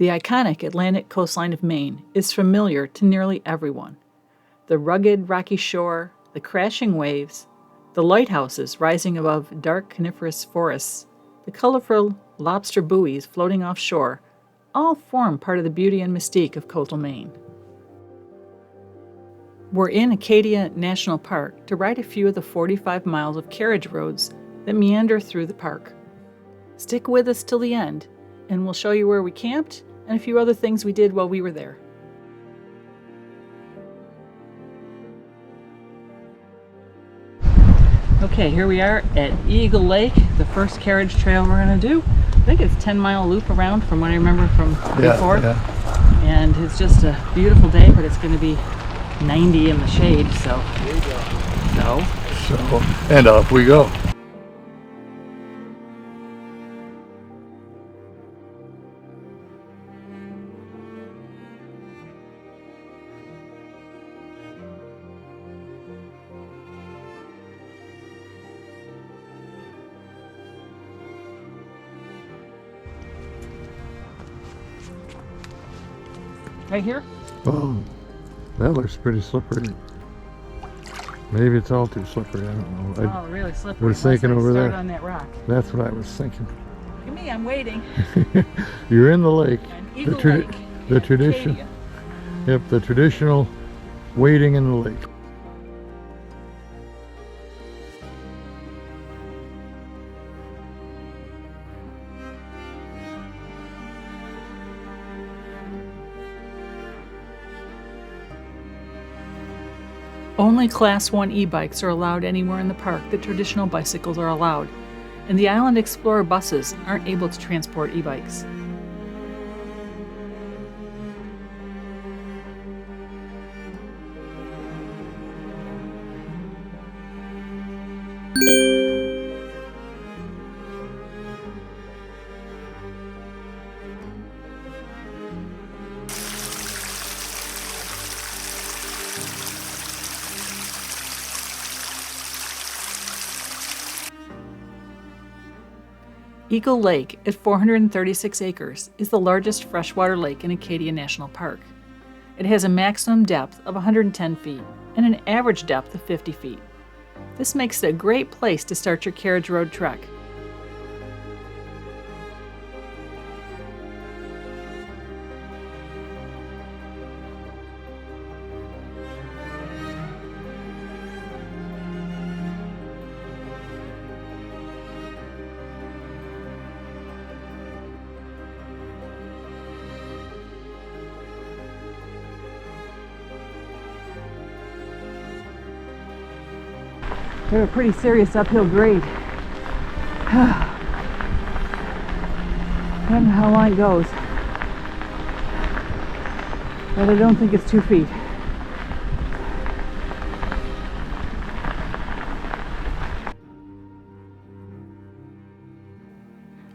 The iconic Atlantic coastline of Maine is familiar to nearly everyone. The rugged, rocky shore, the crashing waves, the lighthouses rising above dark coniferous forests, the colorful lobster buoys floating offshore, all form part of the beauty and mystique of coastal Maine. We're in Acadia National Park to ride a few of the 45 miles of carriage roads that meander through the park. Stick with us till the end, and we'll show you where we camped and a few other things we did while we were there. Okay, here we are at Eagle Lake, the first carriage trail we're going to do. I think it's a 10-mile loop around from what I remember from before. Yeah. And it's just a beautiful day, but it's going to be 90 in the shade, so. There you go. So, and off we go. Right here? Oh, that looks pretty slippery. Maybe it's all too slippery, I don't know. Oh, really slippery. Was thinking over there. On that rock. That's what I was thinking. Look at me, I'm waiting. You're in the lake. Eagle Lake. The tradition. Acadia. Yep, the traditional wading in the lake. Only Class 1 e-bikes are allowed anywhere in the park that traditional bicycles are allowed, and the Island Explorer buses aren't able to transport e-bikes. Eagle Lake, at 436 acres, is the largest freshwater lake in Acadia National Park. It has a maximum depth of 110 feet and an average depth of 50 feet. This makes it a great place to start your carriage road trek. We have a pretty serious uphill grade. I don't know how long it goes, but I don't think it's 2 feet.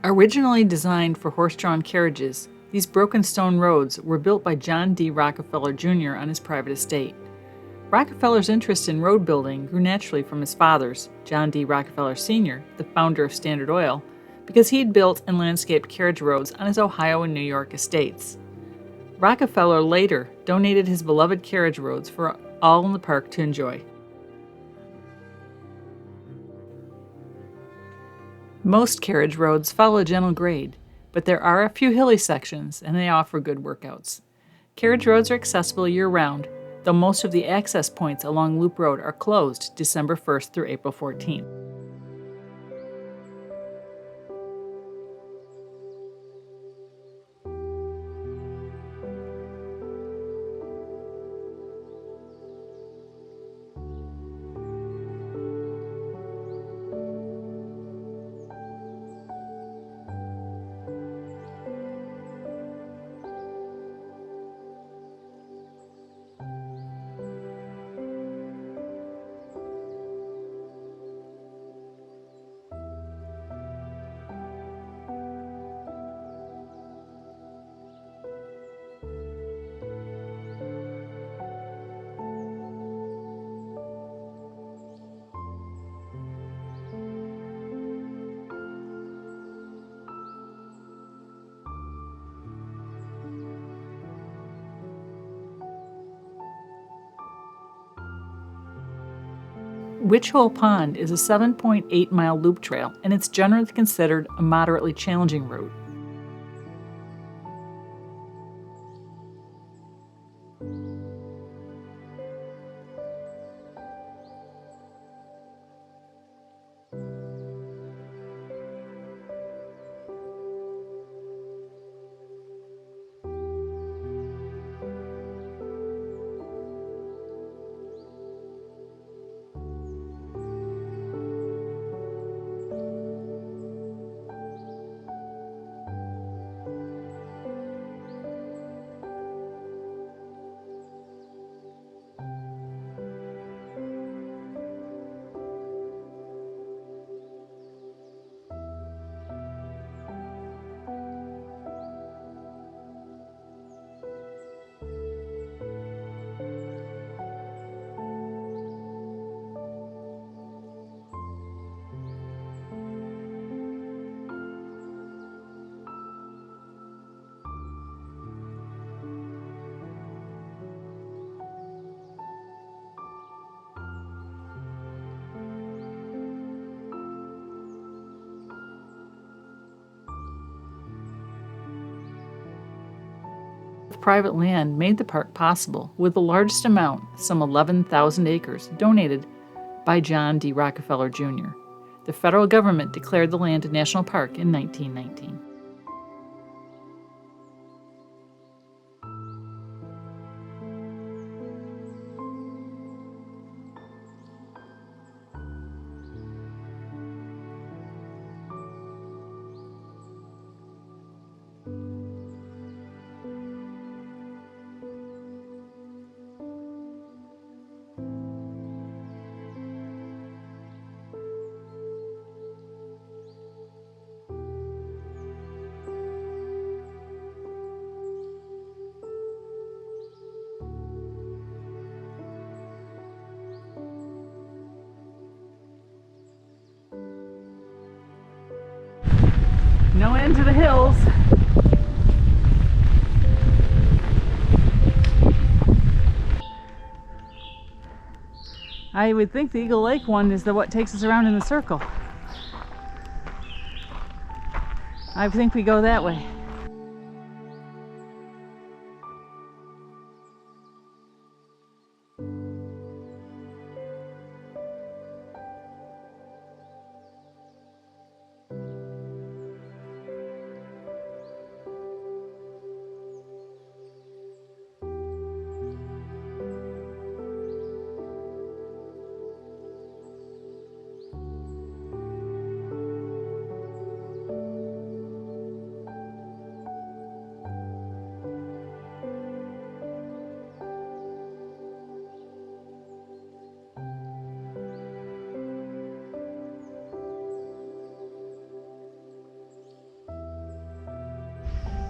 Originally designed for horse-drawn carriages, these broken stone roads were built by John D. Rockefeller Jr. on his private estate. Rockefeller's interest in road building grew naturally from his father's, John D. Rockefeller Sr., the founder of Standard Oil, because he had built and landscaped carriage roads on his Ohio and New York estates. Rockefeller later donated his beloved carriage roads for all in the park to enjoy. Most carriage roads follow a gentle grade, but there are a few hilly sections and they offer good workouts. Carriage roads are accessible year-round, though most of the access points along Loop Road are closed December 1st through April 14th. Witch Hole Pond is a 7.8-mile loop trail, and it's generally considered a moderately challenging route. Private land made the park possible, with the largest amount, some 11,000 acres, donated by John D. Rockefeller Jr. The federal government declared the land a national park in 1919. No end to the hills. I would think the Eagle Lake one is what takes us around in the circle. I think we go that way.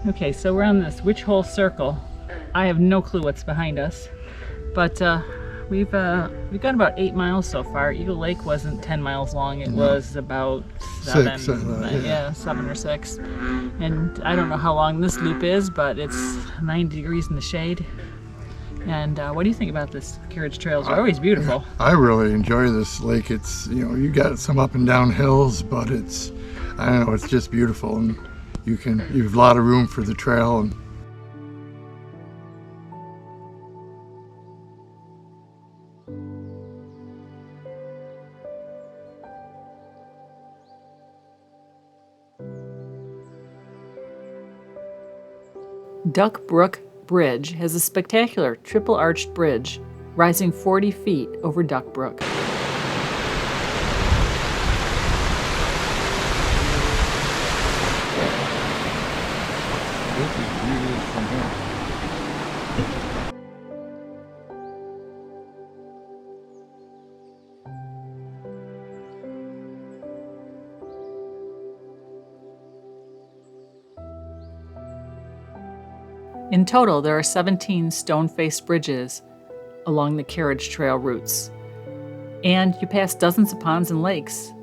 Okay, so we're on this witch hole circle. I have no clue what's behind us, but we've got about 8 miles so far. Eagle Lake wasn't 10 miles long. It was about 7, 7 or 6. And I don't know how long this loop is, but it's 90 degrees in the shade. And what do you think about this? Carriage Trails are always beautiful. I really enjoy this lake. It's, you got some up and down hills, but it's, I don't know, it's just beautiful. And you have a lot of room for the trail. And Duck Brook Bridge has a spectacular triple-arched bridge rising 40 feet over Duck Brook. In total, there are 17 stone-faced bridges along the Carriage Trail routes, and you pass dozens of ponds and lakes.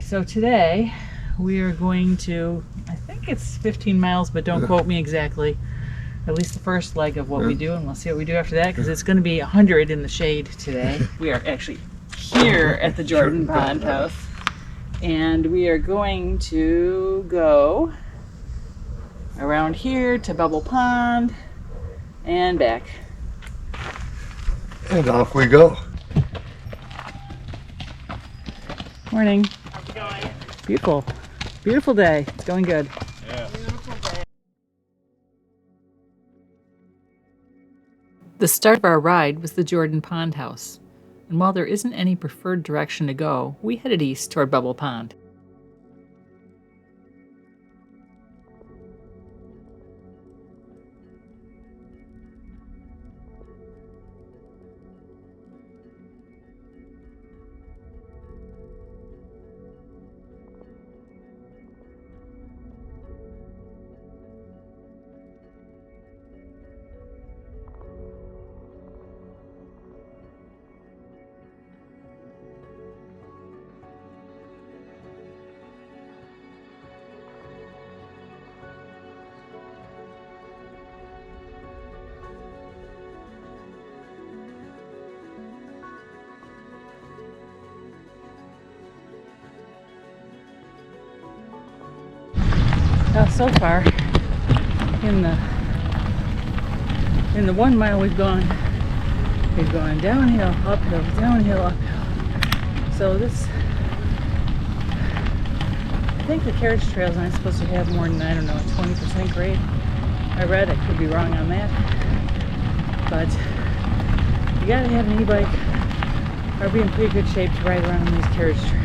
So today we are going to, I think it's 15 miles, but don't quote me exactly. At least the first leg of what we do, and we'll see what we do after that, because it's going to be 100 in the shade today. We are actually here at the Jordan Pond House, and we are going to go around here to Bubble Pond and back. And off we go. Morning. How's it going? Beautiful. Beautiful day. It's going good. Yeah. The start of our ride was the Jordan Pond House, and while there isn't any preferred direction to go, we headed east toward Bubble Pond. Now, so far in the 1 mile we've gone downhill, uphill, downhill, uphill. So this, I think the Carriage Trails aren't supposed to have more than, I don't know, 20% grade. I read, I could be wrong on that, but you gotta have an e-bike or be in pretty good shape to ride around on these carriage trails.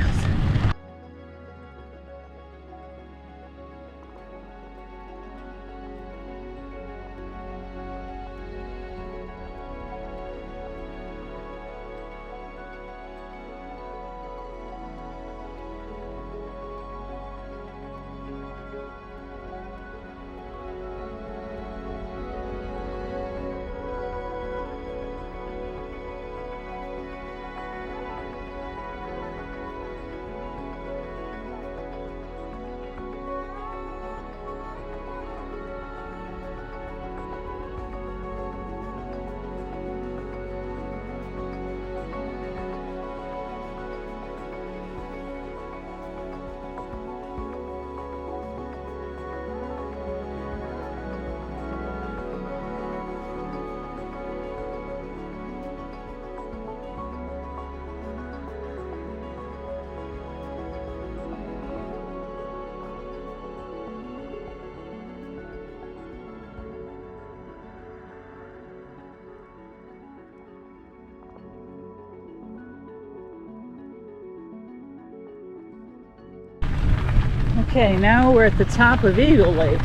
Okay, now we're at the top of Eagle Lake.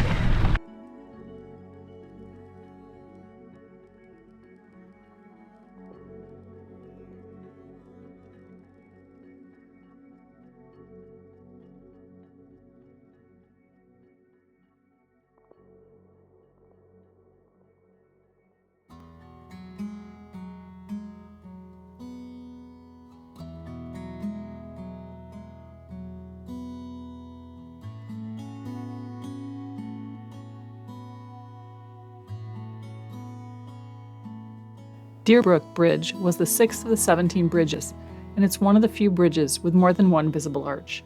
Deerbrook Bridge was the 6th of the 17 bridges, and it's one of the few bridges with more than one visible arch.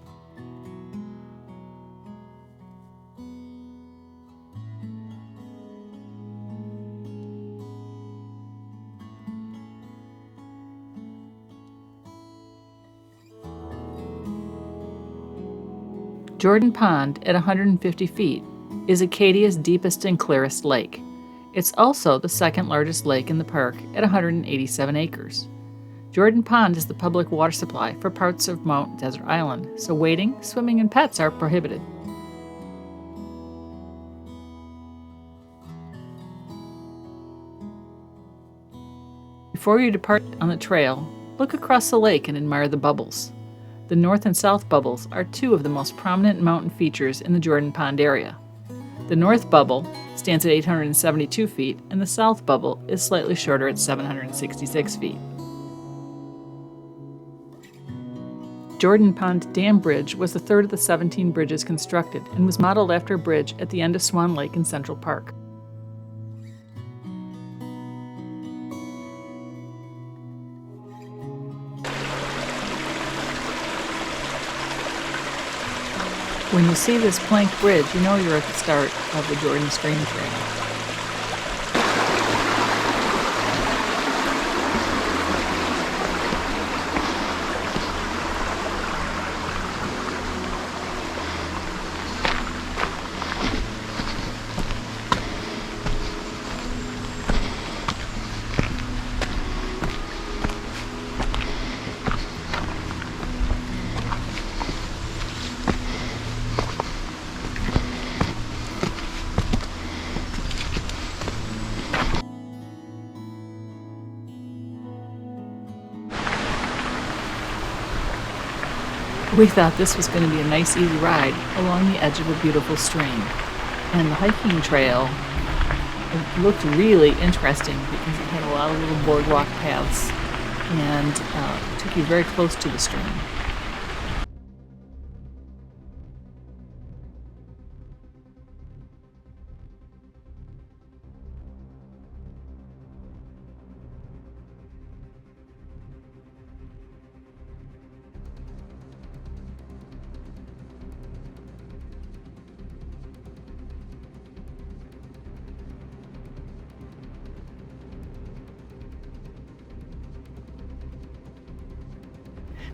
Jordan Pond, at 150 feet, is Acadia's deepest and clearest lake. It's also the second largest lake in the park at 187 acres. Jordan Pond is the public water supply for parts of Mount Desert Island, so wading, swimming, and pets are prohibited. Before you depart on the trail, look across the lake and admire the bubbles. The north and south bubbles are two of the most prominent mountain features in the Jordan Pond area. The north bubble stands at 872 feet, and the south bubble is slightly shorter at 766 feet. Jordan Pond Dam Bridge was the third of the 17 bridges constructed and was modeled after a bridge at the end of Swan Lake in Central Park. When you see this plank bridge, you know you're at the start of the Jordan Screen Trail. We thought this was going to be a nice easy ride along the edge of a beautiful stream. And the hiking trail looked really interesting because it had a lot of little boardwalk paths and took you very close to the stream.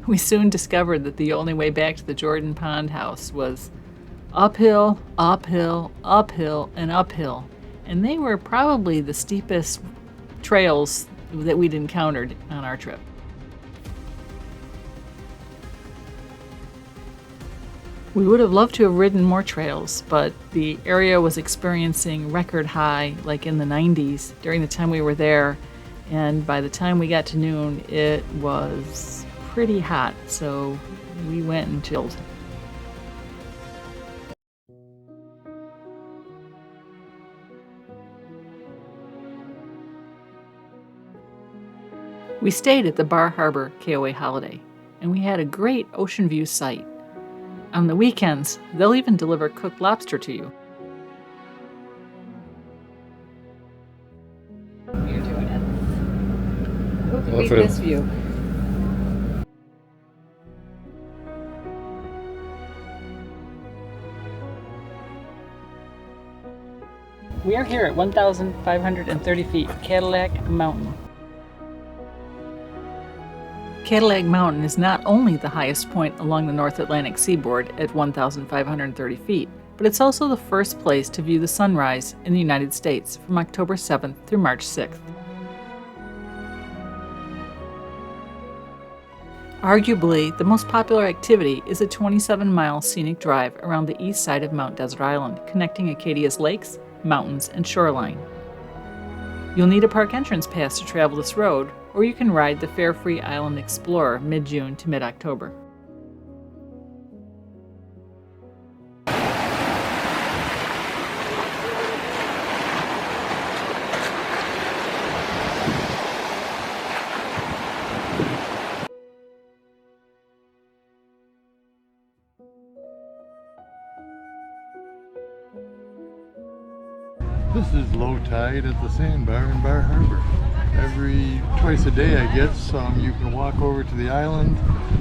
We soon discovered that the only way back to the Jordan Pond house was uphill, uphill, uphill, and uphill. And they were probably the steepest trails that we'd encountered on our trip. We would have loved to have ridden more trails, but the area was experiencing record high, like in the 90s, during the time we were there. And by the time we got to noon, it was pretty hot, so we went and chilled. We stayed at the Bar Harbor KOA Holiday, and we had a great ocean view site. On the weekends, they'll even deliver cooked lobster to you. You're doing it. Look at this view. We are here at 1,530 feet, Cadillac Mountain. Cadillac Mountain is not only the highest point along the North Atlantic seaboard at 1,530 feet, but it's also the first place to view the sunrise in the United States from October 7th through March 6th. Arguably, the most popular activity is a 27-mile scenic drive around the east side of Mount Desert Island, connecting Acadia's lakes, mountains, and shoreline. You'll need a park entrance pass to travel this road, or you can ride the Fare-Free Island Explorer mid-June to mid-October. This is low tide at the sandbar in Bar Harbor. Twice a day I get some. You can walk over to the island.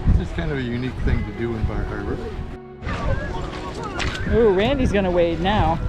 It's just kind of a unique thing to do in Bar Harbor. Ooh, Randy's gonna wade now.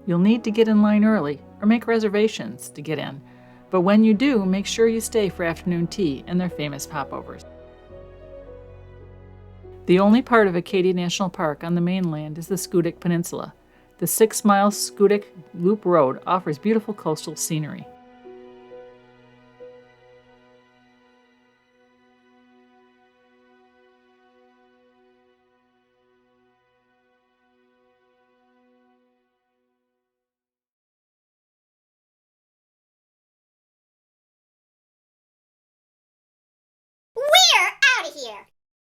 You'll need to get in line early or make reservations to get in, but when you do, make sure you stay for afternoon tea and their famous popovers. The only part of Acadia National Park on the mainland is the Schoodic Peninsula. The 6-mile Schoodic Loop Road offers beautiful coastal scenery.